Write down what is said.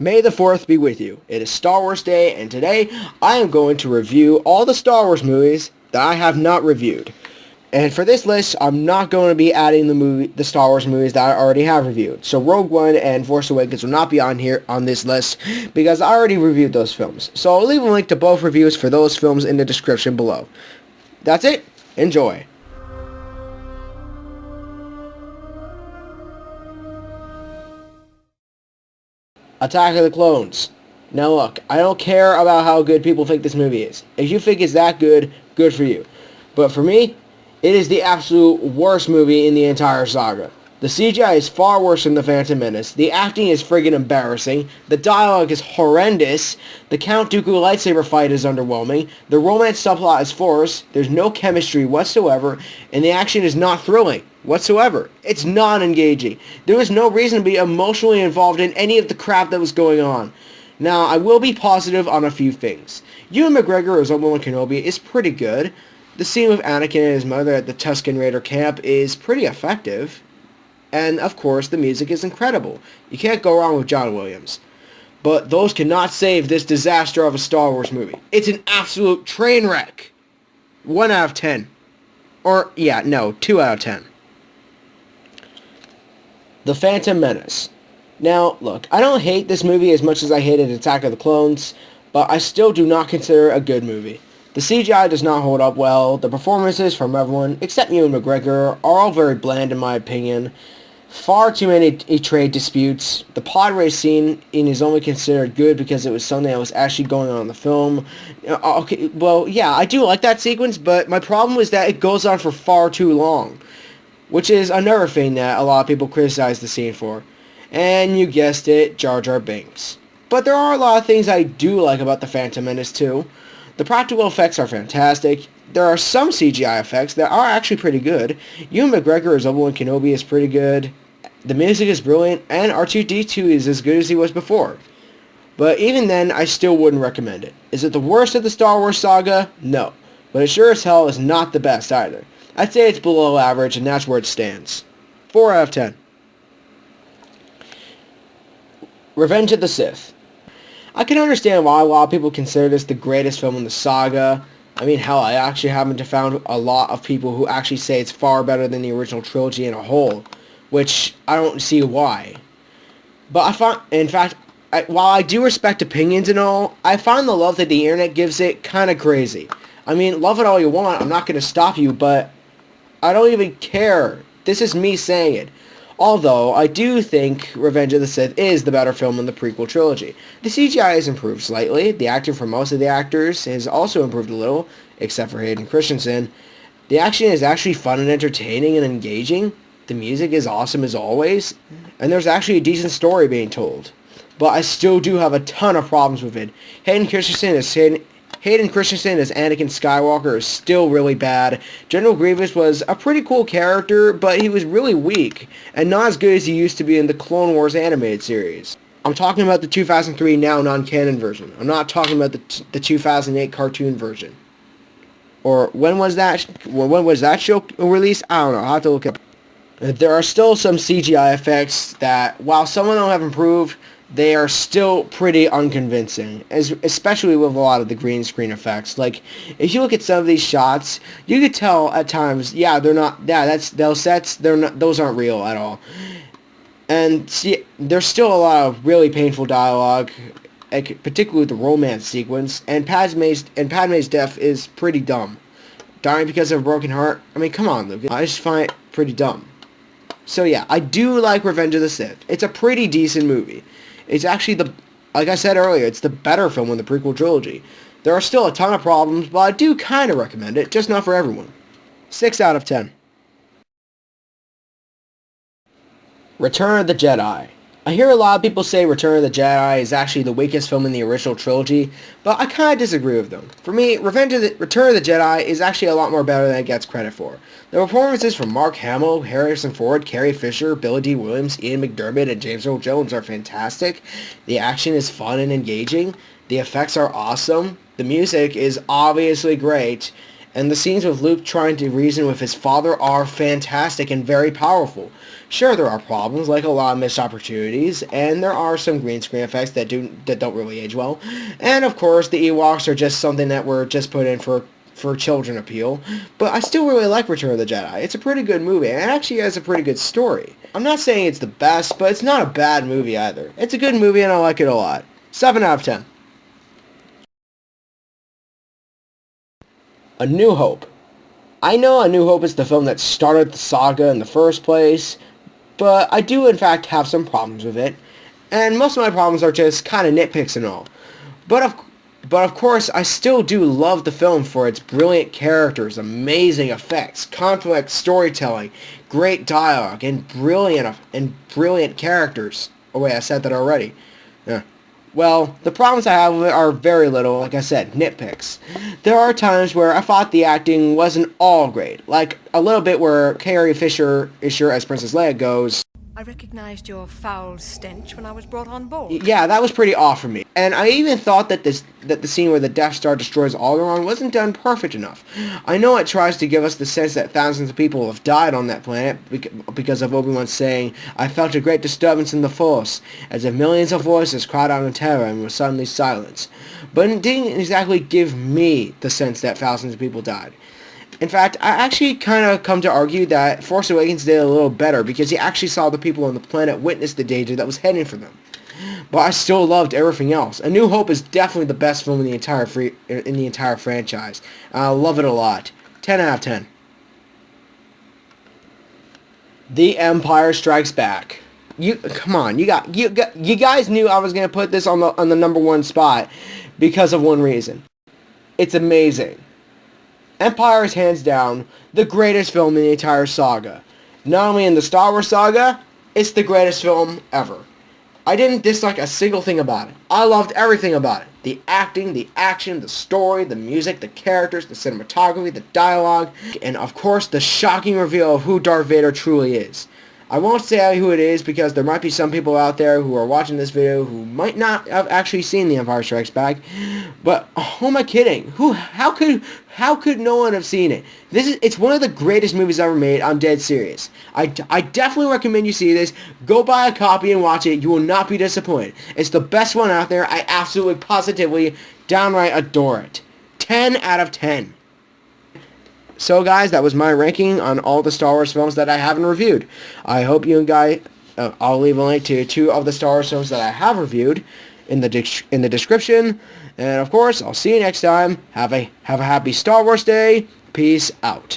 May the 4th be with you. It is Star Wars Day, and today I am going to review all the Star Wars movies that I have not reviewed. And for this list, I'm not going to be adding the Star Wars movies that I already have reviewed. So Rogue One and Force Awakens will not be on here on this list because I already reviewed those films. So I'll leave a link to both reviews for those films in the description below. That's it. Enjoy. Attack of the Clones. Now look, I don't care about how good people think this movie is. If you think it's that good, good for you. But for me, it is the absolute worst movie in the entire saga. The CGI is far worse than the Phantom Menace. The acting is friggin' embarrassing. The dialogue is horrendous. The Count Dooku lightsaber fight is underwhelming. The romance subplot is forced. There's no chemistry whatsoever. And the action is not thrilling whatsoever. It's non-engaging. There was no reason to be emotionally involved in any of the crap that was going on. Now, I will be positive on a few things. Ewan McGregor as Obi-Wan Kenobi is pretty good. The scene with Anakin and his mother at the Tusken Raider camp is pretty effective. And, of course, the music is incredible. You can't go wrong with John Williams. But those cannot save this disaster of a Star Wars movie. It's an absolute train wreck. 1 out of 10. Or, yeah, no, 2 out of 10. The Phantom Menace. Now, look, I don't hate this movie as much as I hated Attack of the Clones, but I still do not consider it a good movie. The CGI does not hold up well. The performances from everyone, except Ewan McGregor, are all very bland in my opinion. Far too many trade disputes. The pod race scene is only considered good because it was something that was actually going on in the film. Okay, well, yeah, I do like that sequence, but my problem was that it goes on for far too long, which is another thing that a lot of people criticize the scene for. And you guessed it, Jar Jar Binks. But there are a lot of things I do like about the Phantom Menace too. The practical effects are fantastic. There are some CGI effects that are actually pretty good. Ewan McGregor as Obi-Wan Kenobi is pretty good. The music is brilliant, and R2-D2 is as good as he was before. But even then, I still wouldn't recommend it. Is it the worst of the Star Wars saga? No. But it sure as hell is not the best either. I'd say it's below average, and that's where it stands. 4 out of 10. Revenge of the Sith. I can understand why a lot of people consider this the greatest film in the saga. I mean, hell, I actually happen to found a lot of people who actually say it's far better than the original trilogy in a whole, which I don't see why. But I find, in fact, while I do respect opinions and all, I find the love that the internet gives it kind of crazy. I mean, love it all you want, I'm not going to stop you, but I don't even care. This is me saying it. Although, I do think Revenge of the Sith is the better film in the prequel trilogy. The CGI has improved slightly. The acting for most of the actors has also improved a little, except for Hayden Christensen. The action is actually fun and entertaining and engaging. The music is awesome as always. And there's actually a decent story being told. But I still do have a ton of problems with it. Hayden Christensen as Anakin Skywalker is still really bad. General Grievous was a pretty cool character, but he was really weak, and not as good as he used to be in the Clone Wars animated series. I'm talking about the 2003 now non-canon version. I'm not talking about the 2008 cartoon version. Or when was that show released? I don't know. I'll have to look up. There are still some CGI effects that, while some of them have improved, they are still pretty unconvincing, especially with a lot of the green screen effects. Like, if you look at some of these shots, you could tell at times, yeah, they're not, yeah, that's, those sets, those aren't real at all. And see, there's still a lot of really painful dialogue, particularly with the romance sequence, and Padme's death is pretty dumb. Dying because of a broken heart, I mean, come on, Luke, I just find it pretty dumb. So yeah, I do like Revenge of the Sith. It's a pretty decent movie. It's actually like I said earlier, it's the better film in the prequel trilogy. There are still a ton of problems, but I do kind of recommend it, just not for everyone. 6 out of 10. Return of the Jedi. I hear a lot of people say Return of the Jedi is actually the weakest film in the original trilogy, but I kind of disagree with them. For me, Return of the Jedi is actually a lot more better than it gets credit for. The performances from Mark Hamill, Harrison Ford, Carrie Fisher, Billy D. Williams, Ian McDiarmid, and James Earl Jones are fantastic. The action is fun and engaging. The effects are awesome. The music is obviously great. And the scenes with Luke trying to reason with his father are fantastic and very powerful. Sure, there are problems, like a lot of missed opportunities, and there are some green screen effects that don't really age well. And of course, the Ewoks are just something that were just put in for children appeal. But I still really like Return of the Jedi. It's a pretty good movie, and it actually has a pretty good story. I'm not saying it's the best, but it's not a bad movie either. It's a good movie, and I like it a lot. 7 out of 10. A New Hope. I know A New Hope is the film that started the saga in the first place, but I do in fact have some problems with it, and most of my problems are just kind of nitpicks and all. But of course, I still do love the film for its brilliant characters, amazing effects, complex storytelling, great dialogue, and brilliant characters. Oh wait, I said that already. Yeah. Well, the problems I have with it are very little, like I said, nitpicks. There are times where I thought the acting wasn't all great, like a little bit where Carrie Fisher as Princess Leia goes, I recognized your foul stench when I was brought on board. yeah, that was pretty off for me. And I even thought that the scene where the Death Star destroys Alderaan wasn't done perfect enough. I know it tries to give us the sense that thousands of people have died on that planet because of Obi-Wan saying, I felt a great disturbance in the Force, as if millions of voices cried out in terror and were suddenly silenced. But it didn't exactly give me the sense that thousands of people died. In fact, I actually kind of come to argue that Force Awakens did a little better because you actually saw the people on the planet witness the danger that was heading for them. But I still loved everything else. A New Hope is definitely the best film in the entire franchise. I love it a lot. 10 out of 10. The Empire Strikes Back. Come on, you guys knew I was gonna put this on the number one spot because of one reason. It's amazing. Empire is hands down the greatest film in the entire saga. Not only in the Star Wars saga, it's the greatest film ever. I didn't dislike a single thing about it. I loved everything about it. The acting, the action, the story, the music, the characters, the cinematography, the dialogue, and of course the shocking reveal of who Darth Vader truly is. I won't say who it is because there might be some people out there who are watching this video who might not have actually seen The Empire Strikes Back. But who am I kidding? How could no one have seen it? It's one of the greatest movies ever made. I'm dead serious. I definitely recommend you see this. Go buy a copy and watch it. You will not be disappointed. It's the best one out there. I absolutely, positively, downright adore it. 10 out of 10. So guys, that was my ranking on all the Star Wars films that I haven't reviewed. I hope you guys, I'll leave a link to 2 of the Star Wars films that I have reviewed in the description. And of course, I'll see you next time. Have a happy Star Wars day. Peace out.